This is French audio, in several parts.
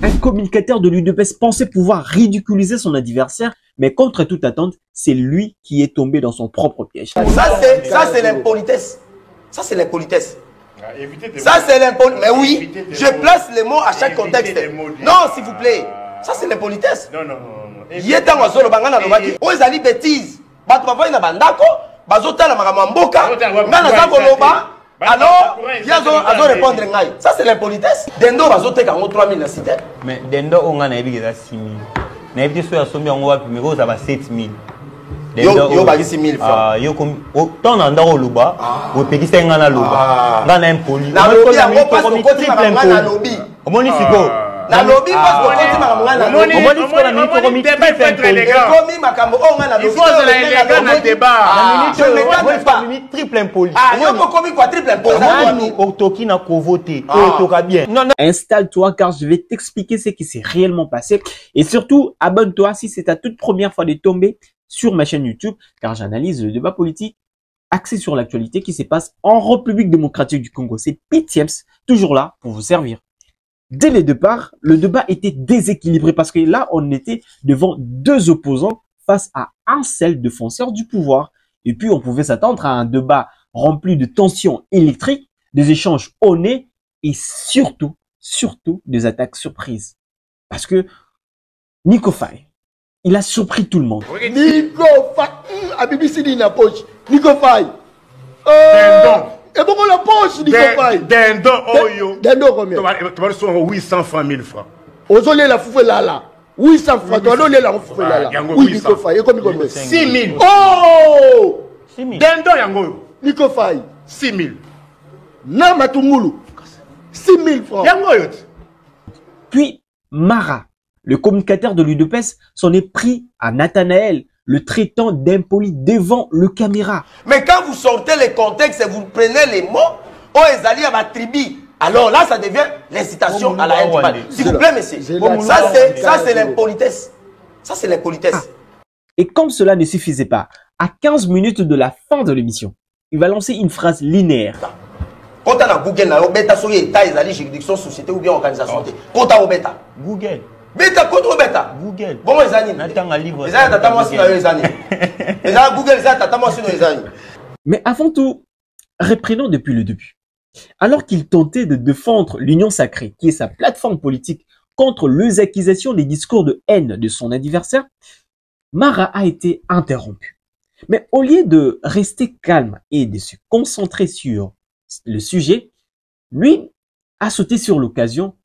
Un communicateur de l'UDPS pensait pouvoir ridiculiser son adversaire, mais contre toute attente, c'est lui qui est tombé dans son propre piège. Ça, c'est l'impolitesse. Ça, c'est l'impolitesse. Ça, c'est l'impolitesse. Mais oui, je place les mots à chaque contexte. Non, s'il vous plaît. Ça, c'est l'impolitesse. Non. Il y a un oiseau, le bangana, le bagi. Oh, ils allaient bêtises. Bat papa, il a bandako. Bazota, la maramamboka. Nana, loba. Alors, il y a à répondre. Ça, c'est l'impolitesse. Dendo, bazota, quand on 3000 la cité. Mais Dendo, on a 6 000. N'avez pas sur on va plus, ça va 7 000. Yo bagi 6 000 francs. Yo comme tant dans loba, au pays c'est ngana loba. Ngana impoli. Na lobi yango parce que côté ngana lobi. Omoni siko. Na lobi parce que côté ngana lobi. Omoni siko na miko komi débat être élégant. Komi makambo o ngana lobi. Il faut la élégant na débat. Na triple impoli. Ah yo komi quoi triple impoli. Otoki na ko voter. Otoka bien. Non. Installe-toi car je vais t'expliquer ce qui s'est réellement passé et surtout abonne-toi si c'est ta toute première fois de tomber sur ma chaîne YouTube, car j'analyse le débat politique axé sur l'actualité qui se passe en République démocratique du Congo. C'est Pitieps, toujours là pour vous servir. Dès le départ, le débat était déséquilibré parce que là, on était devant deux opposants face à un seul défenseur du pouvoir. Et puis, on pouvait s'attendre à un débat rempli de tensions électriques, des échanges au nez et surtout des attaques surprises. Parce que Nico Faye, il a surpris tout le monde. Nico Faye, à BBC dit la poche. Nico Faye. Et pourquoi la poche, Nico Faye? Dendo, oyo. Dendo combien? Tu vas recevoir 800 francs, 1000 francs. Ozolé la foufou là. 800 francs, tu vas donner la foufou là. Oui, Nico Faye. Et combien? 6 000. Oh! 6 000. Dendo, yango. Nico Faye. 6 000. Namatungulu. 6 000 francs. Yango yot. Puis, Mara, le communicateur de l'UDPS, s'en est pris à Nathanaël, le traitant d'impoli devant le caméra. Mais quand vous sortez les contextes et vous prenez les mots, oh, ils allaient à ma tribu. Alors là, ça devient l'incitation à la haine. S'il vous plaît, monsieur. Ça, c'est l'impolitesse. Ça, c'est l'impolitesse. Et comme cela ne suffisait pas, à 15 minutes de la fin de l'émission, il va lancer une phrase linéaire. Quand on a Google, on a bêta sur l'État, ils allaient juridiction, société ou bien organisation. Quand on a bêta. Google. Bêta contre bêta. Google. Bon, les amis. Les amis, mais avant tout, reprenons depuis le début. Alors qu'il tentait de défendre l'Union Sacrée, qui est sa plateforme politique contre les accusations des discours de haine de son adversaire, Mara a été interrompu. Mais au lieu de rester calme et de se concentrer sur le sujet, lui a sauté sur l'occasion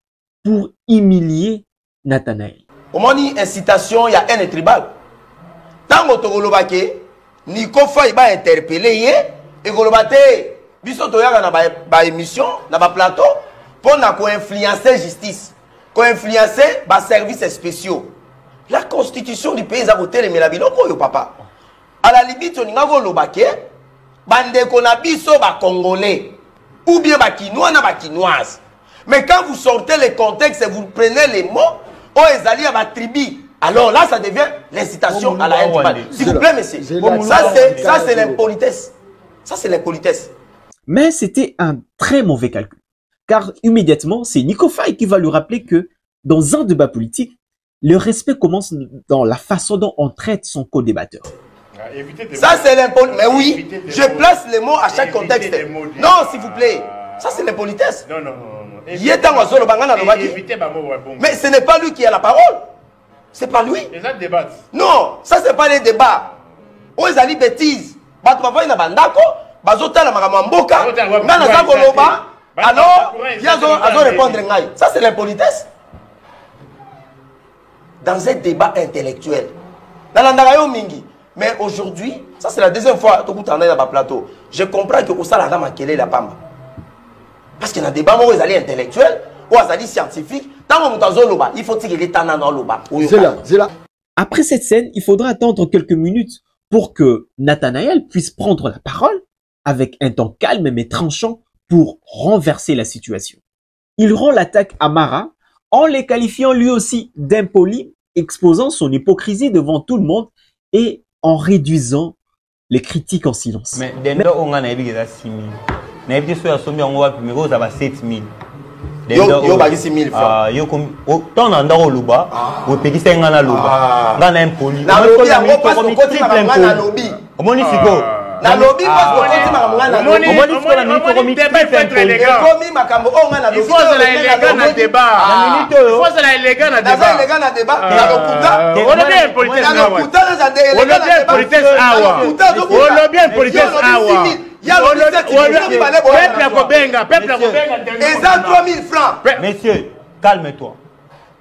pour humilier Nathanaël. Au moment où incitation, il y a haine tribale. Tant que tu Nico Faye va interpeller et que biso toyaka na ba émission na ba plateau pour influencer justice, influencer ba services spéciaux. La constitution du pays a voté les mélabiloko yo papa. À la limite on ngako lobake bande ko na biso ba congolais ou bien ba quinois na ba quinoise. Mais quand vous sortez les contextes et vous prenez les mots, oh ezali à ma tribu. Alors là, ça devient l'incitation à la haine. S'il vous plaît, monsieur. Ça, c'est l'impolitesse. Ça, c'est l'impolitesse. Mais c'était un très mauvais calcul. Car immédiatement, c'est Nico Faye qui va lui rappeler que dans un débat politique, le respect commence dans la façon dont on traite son co-débatteur. Ça, c'est l'impolitesse. Mais oui, je place les mots à chaque contexte. Non, s'il vous plaît. Ça, c'est l'impolitesse. Non. Mais ce n'est pas lui qui a la parole. C'est pas lui. Les gens débattent. Non, ça c'est pas les débats. Oh, ils allaient bêtises. Batouava ina bandako, bazota la maramamboka, nana zango loba. Alors, il y a à répondre ngai. Ça c'est l'impolitesse. Dans un débat intellectuel. Dans l'andagayo mingi. Mais aujourd'hui, ça c'est la deuxième fois que tu en es dans le plateau. Je comprends que ça la dame quelle est la pamba. Parce que dans le débat, ils allaient intellectuels. Ou azali scientifique, il faut tirer les tanans dans l'oba. Après cette scène, il faudra attendre quelques minutes pour que Nathanaël puisse prendre la parole avec un ton calme mais tranchant pour renverser la situation. Il rend l'attaque à Mara en les qualifiant lui aussi d'impoli, exposant son hypocrisie devant tout le monde et en réduisant les critiques en silence. Mais Dendo on a 6 000. N'avez pas 7 000. Yo bagisi 1000 francs. Yo comme tant dans ndaro loba, o pekisa ngana loba. Ngana impoli. Na lobby yango passe ko kotima ngana lobby. Omoni siko. Na lobby passe ko kotima ngana lobby. Omoni siko na minute ko débat il faut être élégant. Komi makambo o ngana lobby. Il faut se la élégant na débat. Na minute yo. Il faut se la élégant na Na débat. élégant na débat. Na lokuta. On est bien politesse Na awa. lokuta na élégant. On est bien politesse awa. On est bien politesse awa. Peuple à Kobenga, peuple à Kobenga. Et ça 3000 francs. Messieurs, calme-toi.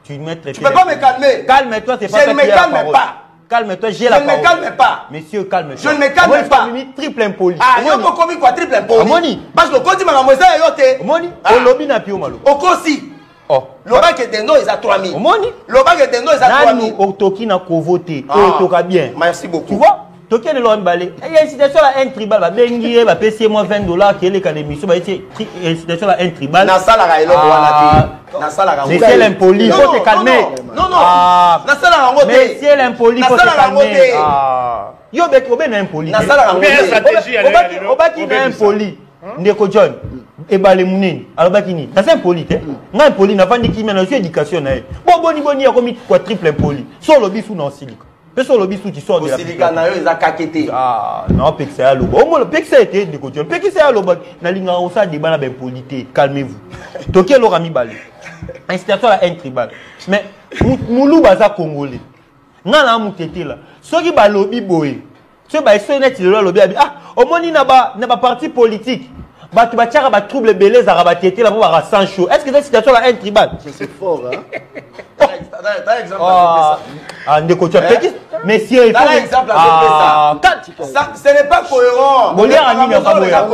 Tu peux pas me calmer. Calme-toi, c'est pas Je ne me calme pas. Calme-toi, j'ai la parole. Je ne me calme pas. Messieurs, calme-toi. Je ne me calme pas. Triple impoli. Ah, il y a commis quoi triple impoli. Amoni. Parce que quand tu m'as montré yote. Amoni. Au lobby n'a plus au malo. Au Kosi. Oh. Le bac est de nous, ils a 3000. Amoni. Le bac est de nous, ils a 3000. Au Toki n'a qu'au voter. Au Toka bien. Merci beaucoup. Tu vois? Toki ne l'a emballé. Il y a une citation à un tribal. Va bengier, va payer moi $20 qui est l'économie. Ça va être une citation à un tribal. Na sala ra elo wana ti. Na sala ra. Monsieur l'impoli, faut te calmer. Non. Na sala ra ngote. Monsieur l'impoli, faut te calmer. Yo bek obe na impoli. Na sala ra ngote. Stratégie Obaki na impoli. Ndeko John. Ebale munini. Alors baki ni. Ça c'est impoli te. Nga impoli na fandi ki mena sur éducation na. Bon boni ya komi quoi triple impoli. So lobi sous non silica. Peso lobi sous qui sort de la. Silica na yo eza kakete. Non pexe ya lobo. Au moins pexe était ndeko John. Pexe ya lobo na linga osa débat na ben polité. Calmez-vous. Toké lo rami balé. Institution la un tribal. Mais moulou baza congolais. Nga na mutete là. Soki ba lobi boye. Ce ba sonnet le lobi abi. Ah, au moins na ba parti politique. Ba tu ba tiara ba trouble belé za ba tete là pour ba sans chaud. Est-ce que cette situation là un tribal? C'est fort, hein. T'as exemple Ah, ndeko tu petit. Messieurs, il faut t'as exemple à ça. Ce n'est pas cohérent. Bolia ani ya baboya.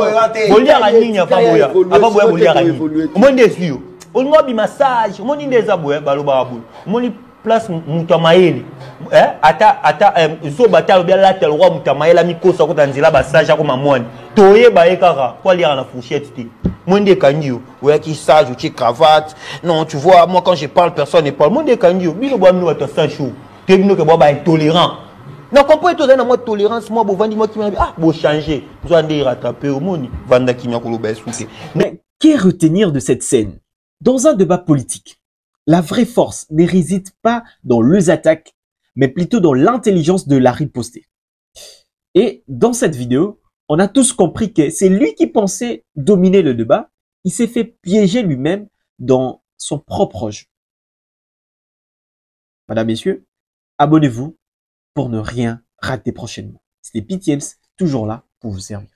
Bolia ani ya baboya. Ababoya bolia ani. Au moins des yeux. Au moins bi massage. Au moins des aboya baloba abou. Au moins place mutamaeli. Ata zo batalo bien la tel roi mutamaela mikosa ko tanzila massage ko mamoni. Toye ba ekara ko lire na fourchette ti. Monde kanyo, ouais qui sage ou qui cravate. Non, tu vois, moi quand je parle personne ne parle. Monde kanyo, bino boa nous à sans chaud. Tu bino que boa intolérant. Non, comprends toi dans moi tolérance moi bo vandi moi qui m'a ah bo changer. Vous allez rattraper au monde. Vanda qui m'a kolobé souté. Mais qu'est retenir de cette scène? Dans un débat politique, la vraie force ne réside pas dans les attaques, mais plutôt dans l'intelligence de la riposter. Et dans cette vidéo, on a tous compris que c'est lui qui pensait dominer le débat. Il s'est fait piéger lui-même dans son propre jeu. Madame, messieurs, abonnez-vous pour ne rien rater prochainement. C'était PTMs, toujours là pour vous servir.